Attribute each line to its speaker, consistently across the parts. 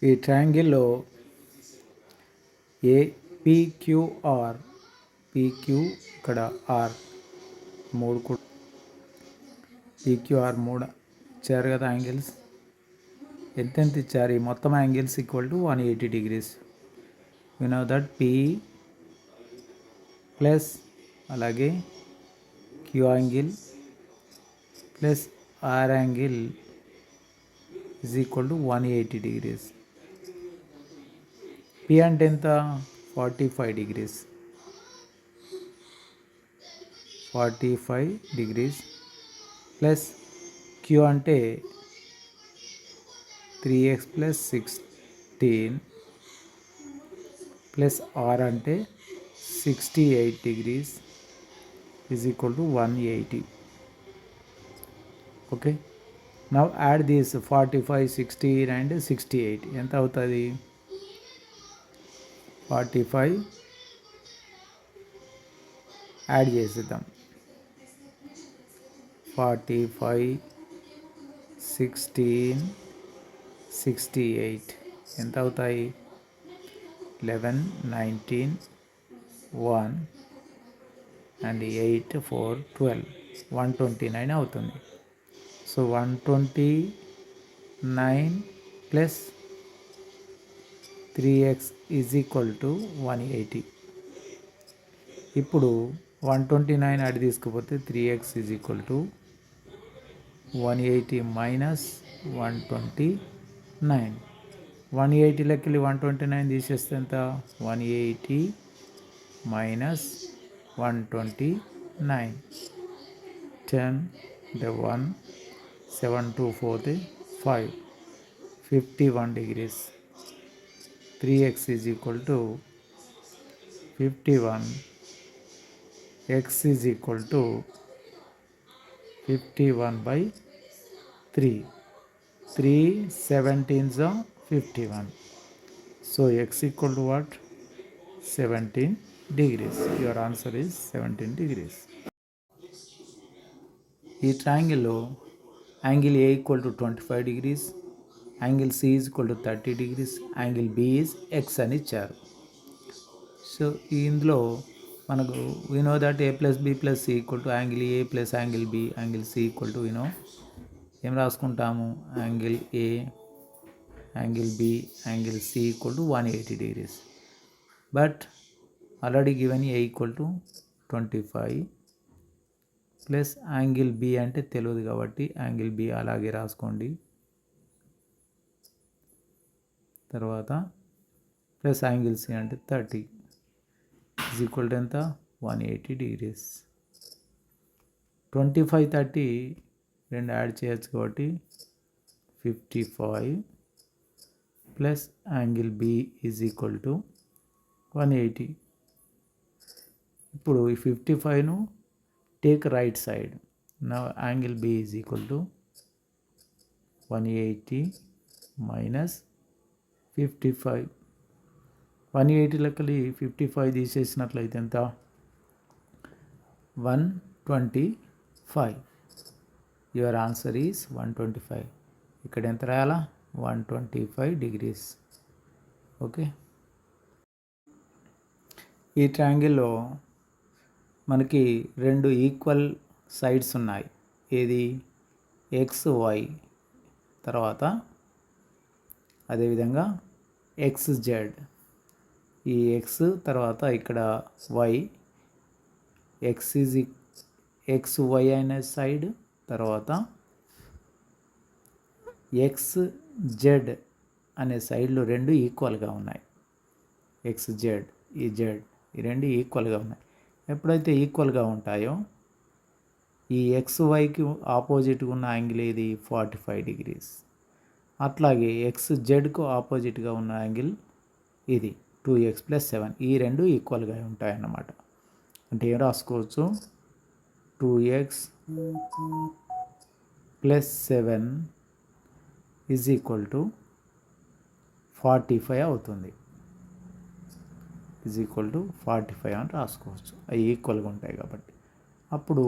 Speaker 1: ఈ ట్రయాంగిల్లో APQR PQ ఇక్కడ ఆర్ మూడు పీక్యూఆర్ మూడు ఇచ్చారు కదా యాంగిల్స్. ఎంతెంత ఇచ్చారు? ఈ మొత్తం angles equal to 180 degrees. You know that P plus అలాగే Q angle plus R angle is equal to 180 degrees. P అంటే ఎంత? 45 degrees. 45 degrees ప్లస్ క్యూ అంటే 3x ప్లస్ 16 ప్లస్ ఆర్ అంటే 68 degrees is equal to 180. Okay, now add this 45, 16 and 68 ఎంత అవుతుంది? 45 add చేసేద్దాం. 45, 16, 68 ఎంత అవుతాయి? 11, 19, 1 అండ్ 8, 4, 12, 129 అవుతుంది. So 129 plus 3x is equal to 180. ఇప్పుడు 129 అడి తీసుకుపోతే 3x is equal to 180 minus 129. 180లోకి 129 తీసేస్తే ఎంత? 180 మైనస్ 129. 10 అంటే 1, 7, 2, 4, 5, 51 degrees. 3x is equal to 51. x is equal to 51/3. 3 17s are 51. So x equal to what? 17 degrees. Your answer is 17 degrees. ఈ ట్రయాంగిల్లో angle A equal to 25 degrees, angle C is equal to 30 degrees, angle B is X అని ఇచ్చారు. So ఇందులో మనకు we know that A plus B plus C equal to angle A plus angle B, angle C equal to ఏం రాసుకుంటాము? Angle A, angle B, angle C equal to 180 degrees. But already given A equal to 25 plus angle B అంటే తెలియదు కాబట్టి angle B అలాగే రాసుకోండి. తర్వాత plus angle C అంటే 30 is equal to ఎంత? 180 degrees. 25, 30 రెండు యాడ్ చేయొచ్చు కాబట్టి 55 plus angle B is equal to 180. ఇప్పుడు ఈ 55ను టేక్ రైట్ సైడ్. నా angle B is equal to 180 minus 55. 180లోకి 55 తీసేసినట్లయితే ఎంత? 125. Your answer is 125. ఇక్కడ ఎంత రాయాలా? 125 degrees. ఓకే, ఈ ట్రయాంగిల్లో మనకి రెండు ఈక్వల్ సైడ్స్ ఉన్నాయి. ఏది? ఎక్స్ వై, తర్వాత అదేవిధంగా ఎక్స్ జెడ్. ఈ ఎక్స్ తర్వాత ఇక్కడ వై, ఎక్స్ వై అనే సైడ్, తర్వాత ఎక్స్ జెడ్ అనే సైడ్లు రెండు ఈక్వల్గా ఉన్నాయి. ఎక్స్ జెడ్, ఈ జెడ్ ఈ రెండు ఈక్వల్గా ఉన్నాయి. ఎప్పుడైతే ఈక్వల్గా ఉంటాయో ఈ ఎక్స్ వైకి ఆపోజిట్గా ఉన్న యాంగిల్ ఏది? 45 degrees. అట్లాగే ఎక్స్ జెడ్కు ఆపోజిట్గా ఉన్న యాంగిల్ ఇది 2x + 7. ఈ రెండు ఈక్వల్గా ఉంటాయన్నమాట. అంటే ఏం రాసుకోవచ్చు? 2x + 7 ఈజ్ ఈక్వల్ టు 45 అవుతుంది. ఈజ్ ఈక్వల్ టు 45 అని రాసుకోవచ్చు. అవి ఈక్వల్గా ఉంటాయి కాబట్టి. అప్పుడు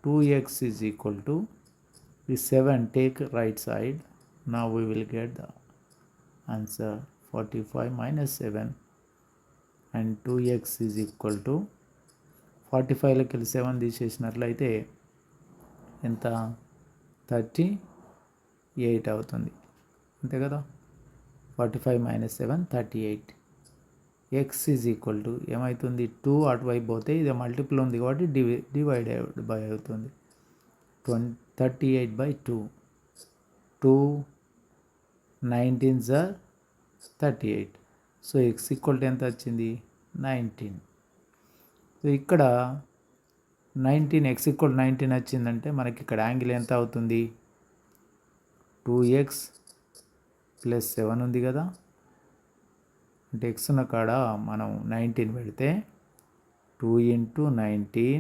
Speaker 1: 2x ఈజ్ ఈక్వల్ టు ఈ 7 టేక్ రైట్ సైడ్. నా we will get the answer 45 minus 7 and 2x is equal to 45లోకి వెళ్ళి 7 తీసేసినట్లయితే ఎంత 38 అవుతుంది అంతే కదా 45 minus 7 38 x is equal to ఏమవుతుంది 2 అటువైపు పోతే ఇది మల్టిపుల్ ఉంది కాబట్టి డివైడ్ బై అవుతుంది 38/2 2 19s are 38 so x equal to ఎంత వచ్చింది 19 సో ఇక్కడ 19 x ఈక్వల్ 19 వచ్చిందంటే మనకి ఇక్కడ యాంగిల్ ఎంత అవుతుంది 2x ప్లస్ 7 ఉంది కదా అంటే x ఉన్న కాడ మనం 19 పెడితే 2 × 19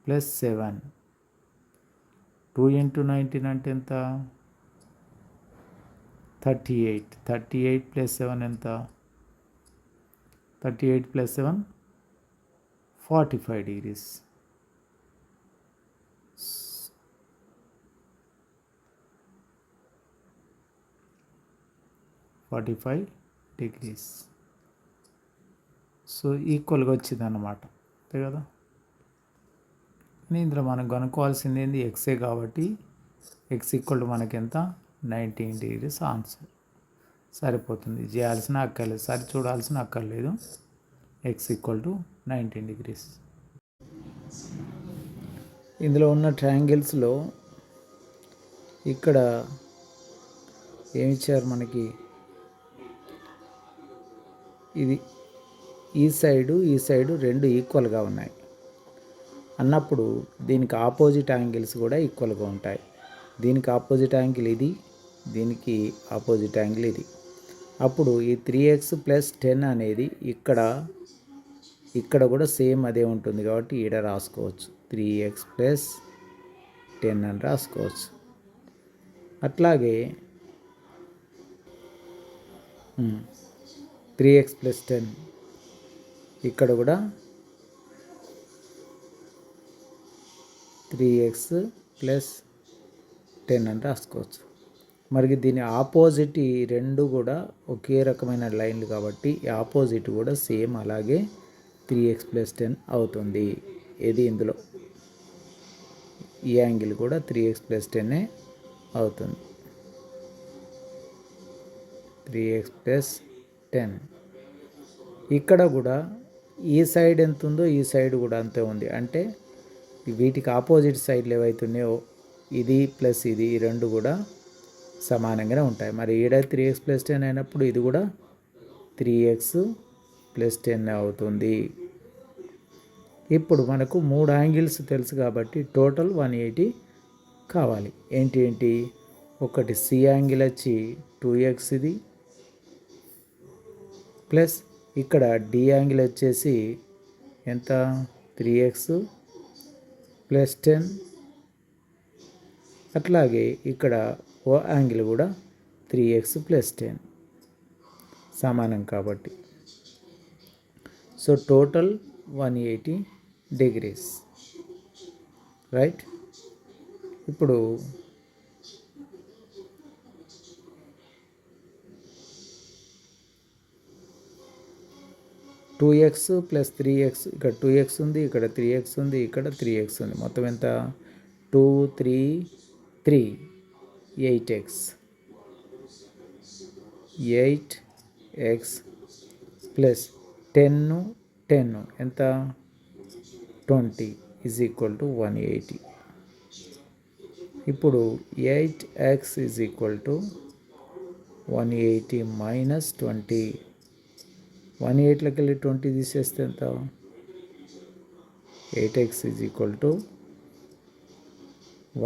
Speaker 1: ప్లస్ 7 2 × 19 అంటే ఎంత 38 ప్లస్ 7 ఎంత 38 ప్లస్ 7 45 degrees. 45 degrees. సో ఈక్వల్గా వచ్చింది అన్నమాట అంతే కదా ఇందులో మనం కనుక్కోవాల్సింది ఏంది ఎక్సే కాబట్టి ఎక్స్ ఈక్వల్ టు మనకి ఎంత 19 degrees ఆన్సర్ సరిపోతుంది చేయాల్సిన అక్కర్లేదు సరి చూడాల్సిన అక్కర్లేదు ఎక్స్ ఈక్వల్ టు 19 degrees. ఇందులో ఉన్న ట్రయాంగిల్స్లో ఇక్కడ ఏమిచ్చారు మనకి ఇది ఈ సైడు రెండు ఈక్వల్గా ఉన్నాయి అన్నప్పుడు దీనికి ఆపోజిట్ యాంగిల్స్ కూడా ఈక్వల్గా ఉంటాయి దీనికి ఆపోజిట్ యాంగిల్ ఇది దీనికి ఆపోజిట్ యాంగిల్ ఇది అప్పుడు ఈ 3x ప్లస్ 10 అనేది ఇక్కడ కూడా సేమ్ అదే ఉంటుంది కాబట్టి ఈడ రాసుకోవచ్చు 3x ప్లస్ 10 అని రాసుకోవచ్చు అట్లాగే 3x ప్లస్ 10 ఇక్కడ కూడా 3x ప్లస్ 10 అని రాసుకోవచ్చు మరి దీని ఆపోజిట్ ఈ రెండు కూడా ఒకే రకమైన లైన్లు కాబట్టి ఈ ఆపోజిట్ కూడా సేమ్ అలాగే 3x ప్లస్ 10 అవుతుంది ఇది ఇందులో ఈ యాంగిల్ కూడా 3x ప్లస్ 10 అవుతుంది 3x ప్లస్ 10 ఇక్కడ కూడా ఈ సైడ్ ఎంత ఉందో ఈ సైడ్ కూడా అంతే ఉంది అంటే వీటికి ఆపోజిట్ సైడ్లు ఏవైతున్నాయో ఇది ప్లస్ ఇది ఈ రెండు కూడా సమానంగానే ఉంటాయి మరి ఈడ 3x ప్లస్ 10 అయినప్పుడు ఇది కూడా 3x ప్లస్ 10 అవుతుంది ఇప్పుడు మనకు 3 యాంగిల్స్ తెలుసు కాబట్టి టోటల్ 180 కావాలి ఏంటి ఒకటి సి యాంగిల్ వచ్చి 2x ఇది ప్లస్ ఇక్కడ డి యాంగిల్ వచ్చేసి ఎంత 3x ప్లస్ 10 అట్లాగే ఇక్కడ ఓ యాంగిల్ కూడా 3x ప్లస్ 10 సమానం కాబట్టి సో టోటల్ 180 degrees రైట్ ఇప్పుడు టూ ఎక్స్ ప్లస్ 3x ఇక్కడ 2x ఉంది ఇక్కడ 3x ఉంది ఇక్కడ 3x ఉంది మొత్తం ఎంత 2 3 3 8x 8x ప్లస్ 10 10 ఎంత 20 ఈజ్ ఈక్వల్ టు 180 ఇప్పుడు 8x is equal to 180 minus 20 180లోకి వెళ్ళి 20 తీసేస్తే ఎంత 8x is equal to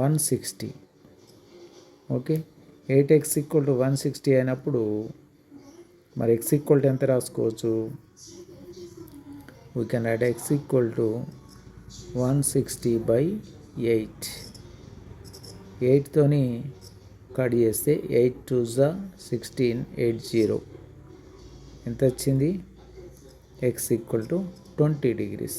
Speaker 1: 160 okay 8x equal to 160 అయినప్పుడు మరి x ఈక్వల్ టు ఎంత రాసుకోవచ్చు we can add x equal to 160/8 8తోని కట్ చేస్తే 8 2s 16 80 ఎంత వచ్చింది x ఈక్వల్ టు 20 degrees